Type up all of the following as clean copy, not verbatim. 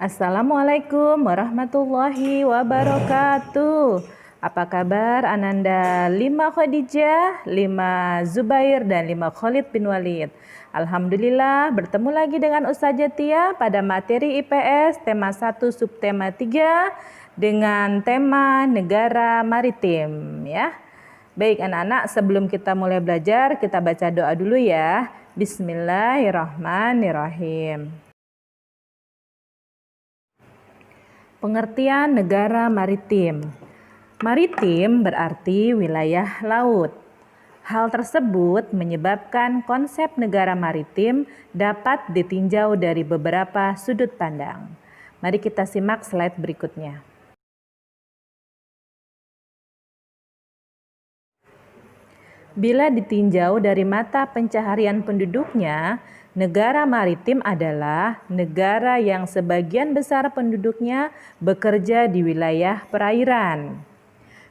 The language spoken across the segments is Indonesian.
Assalamualaikum warahmatullahi wabarakatuh. Apa kabar Ananda 5 Khadijah, 5 Zubair, dan 5 Khalid bin Walid? Alhamdulillah bertemu lagi dengan Ustazah Tia pada materi IPS tema 1 subtema 3 dengan tema negara maritim ya. Baik anak-anak, sebelum kita mulai belajar kita baca doa dulu ya. Bismillahirrahmanirrahim. Pengertian negara maritim. Maritim berarti wilayah laut. Hal tersebut menyebabkan konsep negara maritim dapat ditinjau dari beberapa sudut pandang. Mari kita simak slide berikutnya. Bila ditinjau dari mata pencaharian penduduknya, negara maritim adalah negara yang sebagian besar penduduknya bekerja di wilayah perairan.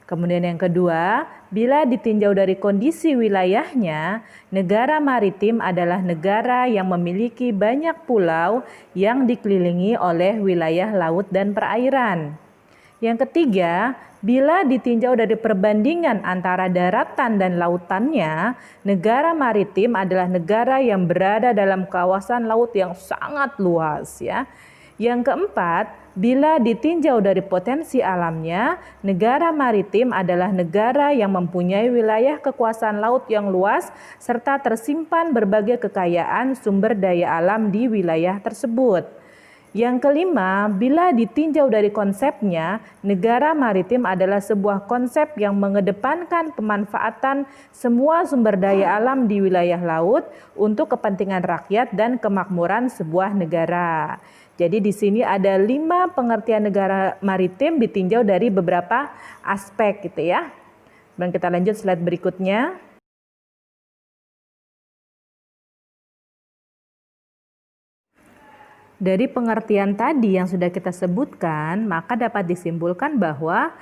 Kemudian yang kedua, bila ditinjau dari kondisi wilayahnya, negara maritim adalah negara yang memiliki banyak pulau yang dikelilingi oleh wilayah laut dan perairan. Yang ketiga, bila ditinjau dari perbandingan antara daratan dan lautannya, negara maritim adalah negara yang berada dalam kawasan laut yang sangat luas ya. Yang keempat, bila ditinjau dari potensi alamnya, negara maritim adalah negara yang mempunyai wilayah kekuasaan laut yang luas serta tersimpan berbagai kekayaan sumber daya alam di wilayah tersebut. Yang kelima, bila ditinjau dari konsepnya, negara maritim adalah sebuah konsep yang mengedepankan pemanfaatan semua sumber daya alam di wilayah laut untuk kepentingan rakyat dan kemakmuran sebuah negara. Jadi di sini ada 5 pengertian negara maritim ditinjau dari beberapa aspek gitu ya. Dan kita lanjut slide berikutnya. Dari pengertian tadi yang sudah kita sebutkan, maka dapat disimpulkan bahwa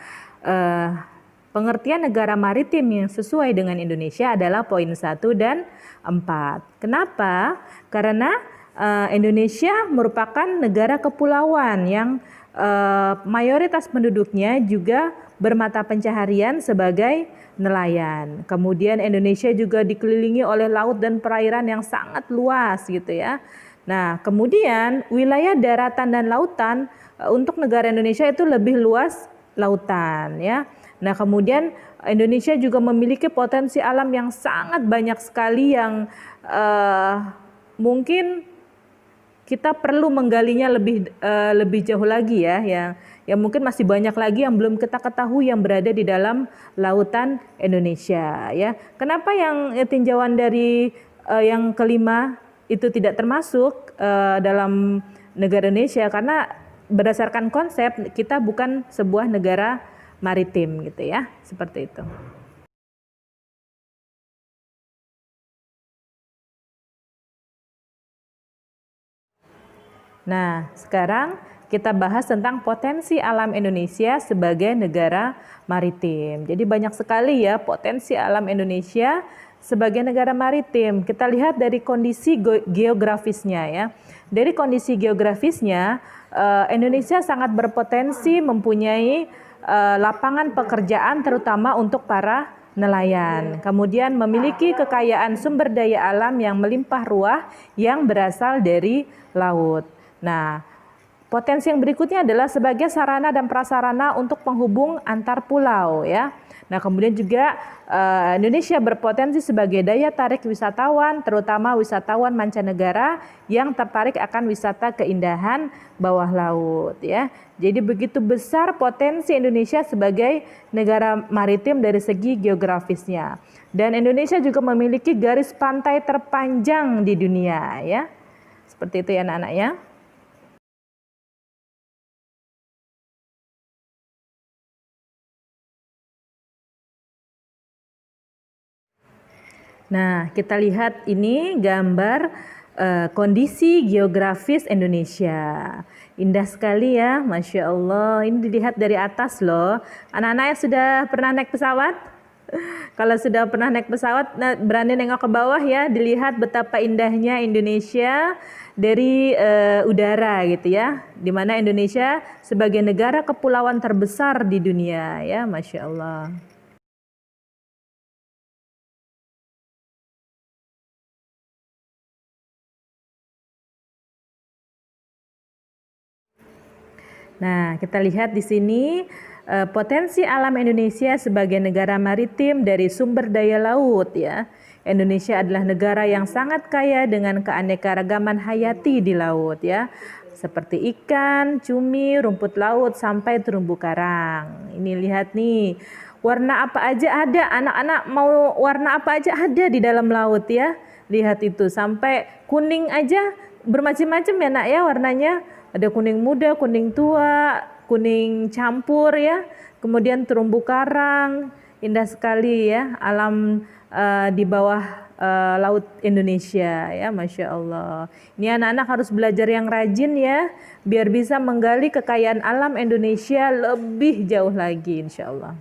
pengertian negara maritim yang sesuai dengan Indonesia adalah poin 1 dan 4. Kenapa? Karena Indonesia merupakan negara kepulauan yang mayoritas penduduknya juga bermata pencaharian sebagai nelayan. Kemudian Indonesia juga dikelilingi oleh laut dan perairan yang sangat luas gitu ya. Nah, kemudian wilayah daratan dan lautan untuk negara Indonesia itu lebih luas lautan ya. Nah, kemudian Indonesia juga memiliki potensi alam yang sangat banyak sekali yang mungkin kita perlu menggalinya lebih jauh lagi ya, yang mungkin masih banyak lagi yang belum kita ketahui yang berada di dalam lautan Indonesia ya. Kenapa yang tinjauan dari yang kelima itu tidak termasuk dalam negara Indonesia? Karena berdasarkan konsep kita bukan sebuah negara maritim gitu ya, seperti itu. Nah, sekarang kita bahas tentang potensi alam Indonesia sebagai negara maritim. Jadi banyak sekali ya potensi alam Indonesia sebagai negara maritim. Kita lihat dari kondisi geografisnya ya. Dari kondisi geografisnya, Indonesia sangat berpotensi mempunyai lapangan pekerjaan terutama untuk para nelayan. Kemudian memiliki kekayaan sumber daya alam yang melimpah ruah yang berasal dari laut. Nah, potensi yang berikutnya adalah sebagai sarana dan prasarana untuk penghubung antar pulau ya. Nah, kemudian juga Indonesia berpotensi sebagai daya tarik wisatawan, terutama wisatawan mancanegara yang tertarik akan wisata keindahan bawah laut ya. Jadi begitu besar potensi Indonesia sebagai negara maritim dari segi geografisnya. Dan Indonesia juga memiliki garis pantai terpanjang di dunia ya. Seperti itu ya anak-anak ya. Nah, kita lihat ini gambar kondisi geografis Indonesia. Indah sekali ya, Masya Allah. Ini dilihat dari atas loh. Anak-anak yang sudah pernah naik pesawat? Kalau sudah pernah naik pesawat, nah, berani nengok ke bawah ya, dilihat betapa indahnya Indonesia dari udara gitu ya. Di mana Indonesia sebagai negara kepulauan terbesar di dunia ya, Masya Allah. Nah, kita lihat di sini potensi alam Indonesia sebagai negara maritim dari sumber daya laut ya. Indonesia adalah negara yang sangat kaya dengan keanekaragaman hayati di laut ya. Seperti ikan, cumi, rumput laut sampai terumbu karang. Ini lihat nih, warna apa aja ada, anak-anak mau warna apa aja ada di dalam laut ya. Lihat itu sampai kuning aja bermacam-macam ya nak ya warnanya. Ada kuning muda, kuning tua, kuning campur ya. Kemudian terumbu karang, indah sekali ya alam di bawah laut Indonesia ya, Masya Allah. Ini anak-anak harus belajar yang rajin ya, biar bisa menggali kekayaan alam Indonesia lebih jauh lagi insya Allah.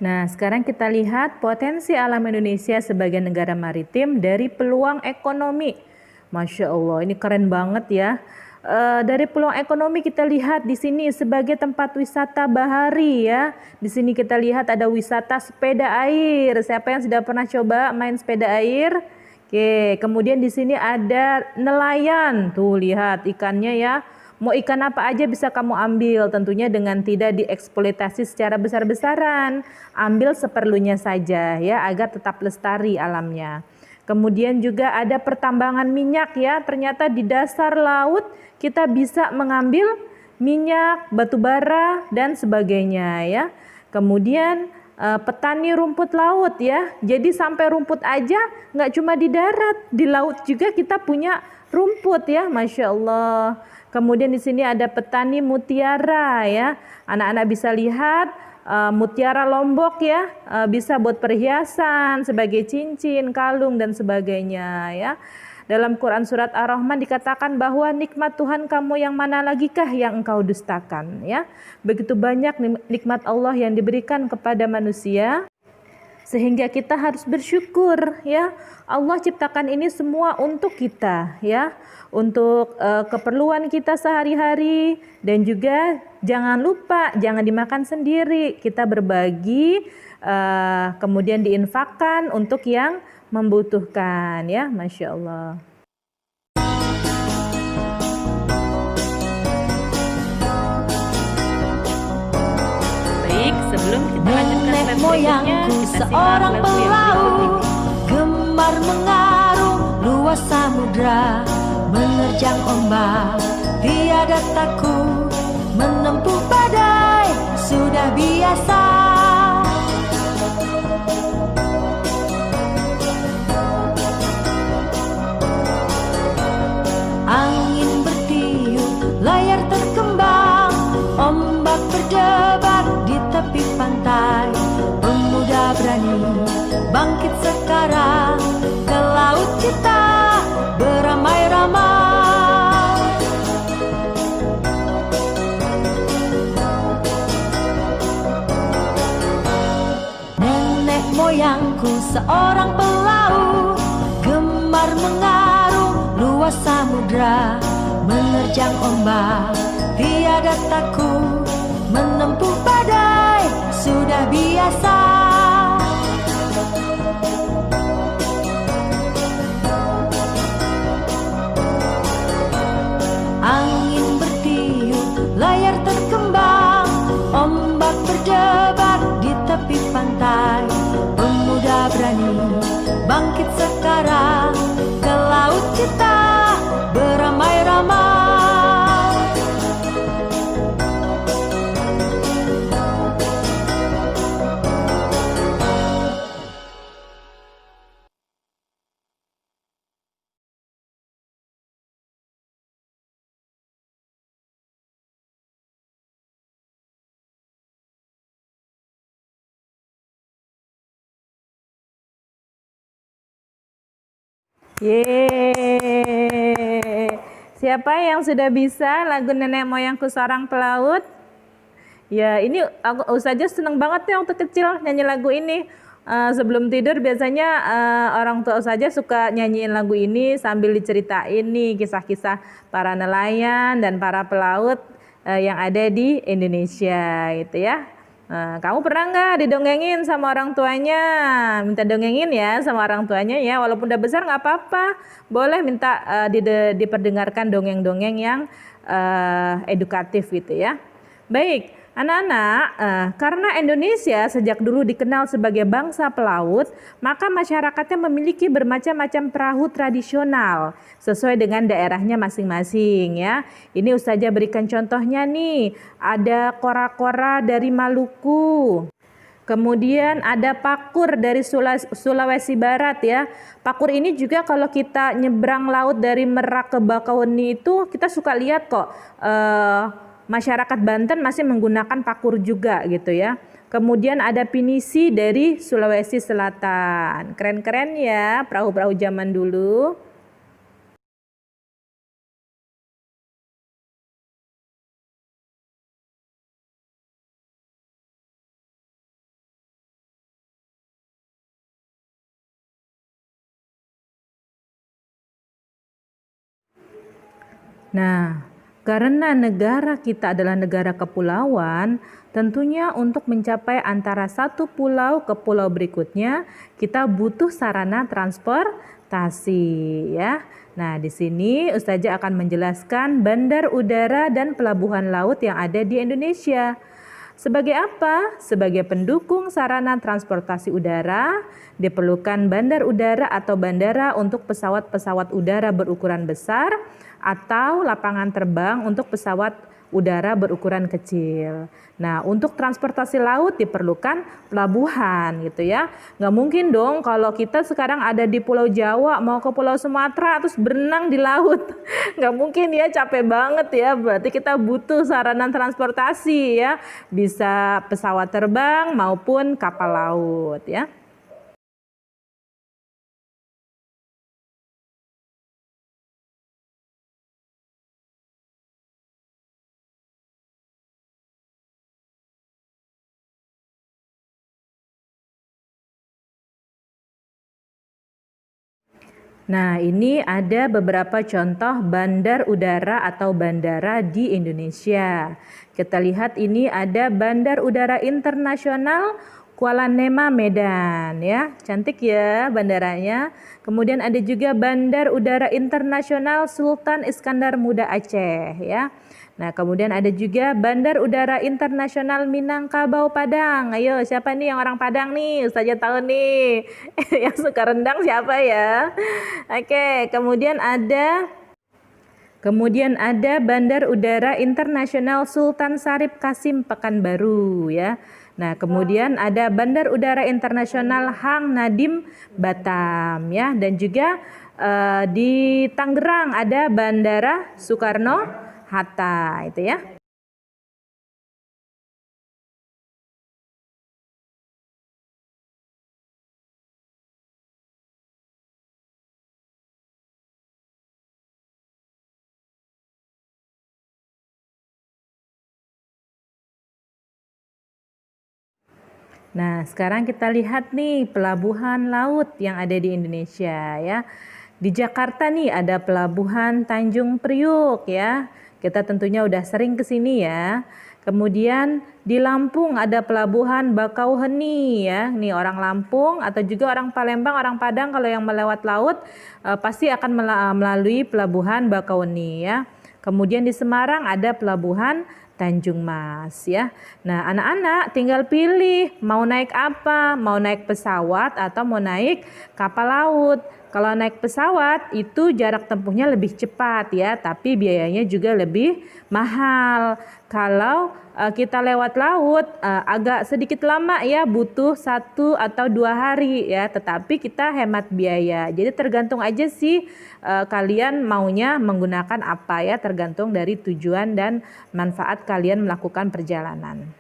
Nah, sekarang kita lihat potensi alam Indonesia sebagai negara maritim dari peluang ekonomi. Masya Allah, ini keren banget ya. Dari peluang ekonomi kita lihat di sini sebagai tempat wisata bahari ya. Di sini kita lihat ada wisata sepeda air. Siapa yang sudah pernah coba main sepeda air? Oke, kemudian di sini ada nelayan. Tuh lihat ikannya ya. Mau ikan apa aja bisa kamu ambil, tentunya dengan tidak dieksploitasi secara besar-besaran. Ambil seperlunya saja ya, agar tetap lestari alamnya. Kemudian juga ada pertambangan minyak ya, ternyata di dasar laut kita bisa mengambil minyak, batu bara, dan sebagainya ya. Kemudian petani rumput laut ya, jadi sampai rumput aja nggak cuma di darat, di laut juga kita punya rumput ya, Masya Allah. Kemudian di sini ada petani mutiara ya. Anak-anak bisa lihat mutiara Lombok ya, bisa buat perhiasan sebagai cincin, kalung dan sebagainya ya. Dalam Quran surat Ar-Rahman dikatakan bahwa nikmat Tuhan kamu yang mana lagikah yang engkau dustakan ya. Begitu banyak nikmat Allah yang diberikan kepada manusia, sehingga kita harus bersyukur ya. Allah ciptakan ini semua untuk kita ya, untuk keperluan kita sehari-hari, dan juga jangan lupa jangan dimakan sendiri, kita berbagi kemudian diinfakkan untuk yang membutuhkan ya, Masya Allah. Baik, sebelum kita lanjutkan Nenek moyangku seorang pelaut, gemar mengarung luas samudra, menerjang ombak, tiada takut, menempuh badai, sudah biasa. Angin bertiup, layar terkembang, ombak berdebar di tepi pantai. Pemuda berani bangkit sekarang, ke laut kita beramai-ramai. Nenek moyangku seorang pelaut, gemar mengarung luas samudra, menerjang ombak, tiada takut, menempuh badai, sudah biasa. Angin bertiup, layar terkembang, ombak berdebar di tepi pantai. Pemuda berani bangkit sekarang, ke laut kita beramai-ramai. Yeay. Siapa yang sudah bisa lagu Nenek Moyangku Seorang Pelaut? Ya, ini Ustazah seneng banget ya waktu kecil nyanyi lagu ini. Sebelum tidur biasanya orang tua Ustazah suka nyanyiin lagu ini sambil diceritain nih kisah-kisah para nelayan dan para pelaut yang ada di Indonesia gitu ya. Kamu pernah nggak didongengin sama orang tuanya? Minta dongengin ya sama orang tuanya ya, walaupun udah besar nggak apa-apa. Boleh minta diperdengarkan dongeng-dongeng yang edukatif gitu ya. Baik, anak-anak, karena Indonesia sejak dulu dikenal sebagai bangsa pelaut, maka masyarakatnya memiliki bermacam-macam perahu tradisional sesuai dengan daerahnya masing-masing ya. Ini Ustazah berikan contohnya nih, ada kora-kora dari Maluku. Kemudian ada pakur dari Sulawesi Barat ya. Pakur ini juga kalau kita nyebrang laut dari Merak ke Bakauheni itu kita suka lihat kok masyarakat Banten masih menggunakan pakur juga gitu ya. Kemudian ada pinisi dari Sulawesi Selatan. Keren-keren ya perahu-perahu zaman dulu. Nah, karena negara kita adalah negara kepulauan, tentunya untuk mencapai antara satu pulau ke pulau berikutnya, kita butuh sarana transportasi ya. Nah, di sini Ustazah akan menjelaskan bandar udara dan pelabuhan laut yang ada di Indonesia. Sebagai apa? Sebagai pendukung sarana transportasi udara, diperlukan bandar udara atau bandara untuk pesawat-pesawat udara berukuran besar atau lapangan terbang untuk pesawat udara berukuran kecil. Nah, untuk transportasi laut diperlukan pelabuhan gitu ya. Nggak mungkin dong kalau kita sekarang ada di Pulau Jawa mau ke Pulau Sumatera terus berenang di laut. Nggak mungkin ya, capek banget ya. Berarti kita butuh sarana transportasi ya. Bisa pesawat terbang maupun kapal laut ya. Nah, ini ada beberapa contoh bandar udara atau bandara di Indonesia. Kita lihat ini ada Bandar Udara Internasional Kuala Nema Medan ya. Cantik ya bandaranya. Kemudian ada juga Bandar Udara Internasional Sultan Iskandar Muda Aceh ya. Nah, kemudian ada juga Bandar Udara Internasional Minangkabau Padang. Ayo, siapa nih yang orang Padang nih? Ustazah tahu nih. Yang suka rendang siapa ya? Oke, kemudian ada Bandar Udara Internasional Sultan Syarif Kasim Pekanbaru ya. Nah, kemudian ada Bandar Udara Internasional Hang Nadim Batam ya, dan juga di Tangerang ada Bandara Soekarno Hatta itu ya. Nah, sekarang kita lihat nih pelabuhan laut yang ada di Indonesia ya. Di Jakarta nih ada pelabuhan Tanjung Priuk ya. Kita tentunya udah sering ke sini ya. Kemudian di Lampung ada pelabuhan Bakauheni ya. Nih orang Lampung atau juga orang Palembang, orang Padang kalau yang melewat laut pasti akan melalui pelabuhan Bakauheni ya. Kemudian di Semarang ada pelabuhan Tanjung Mas ya. Nah, anak-anak tinggal pilih mau naik apa, mau naik pesawat atau mau naik kapal laut. Kalau naik pesawat itu jarak tempuhnya lebih cepat ya, tapi biayanya juga lebih mahal. Kalau kita lewat laut agak sedikit lama ya, butuh 1 atau 2 hari ya, tetapi kita hemat biaya. Jadi tergantung aja sih kalian maunya menggunakan apa ya, tergantung dari tujuan dan manfaat kalian melakukan perjalanan.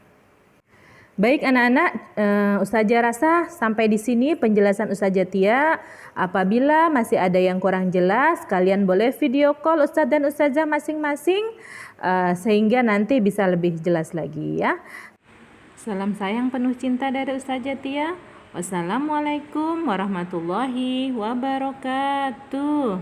Baik anak-anak, Ustazah rasa sampai di sini penjelasan Ustazah Tia. Apabila masih ada yang kurang jelas, kalian boleh video call Ustaz dan Ustazah masing-masing sehingga nanti bisa lebih jelas lagi ya. Salam sayang penuh cinta dari Ustazah Tia. Wassalamualaikum warahmatullahi wabarakatuh.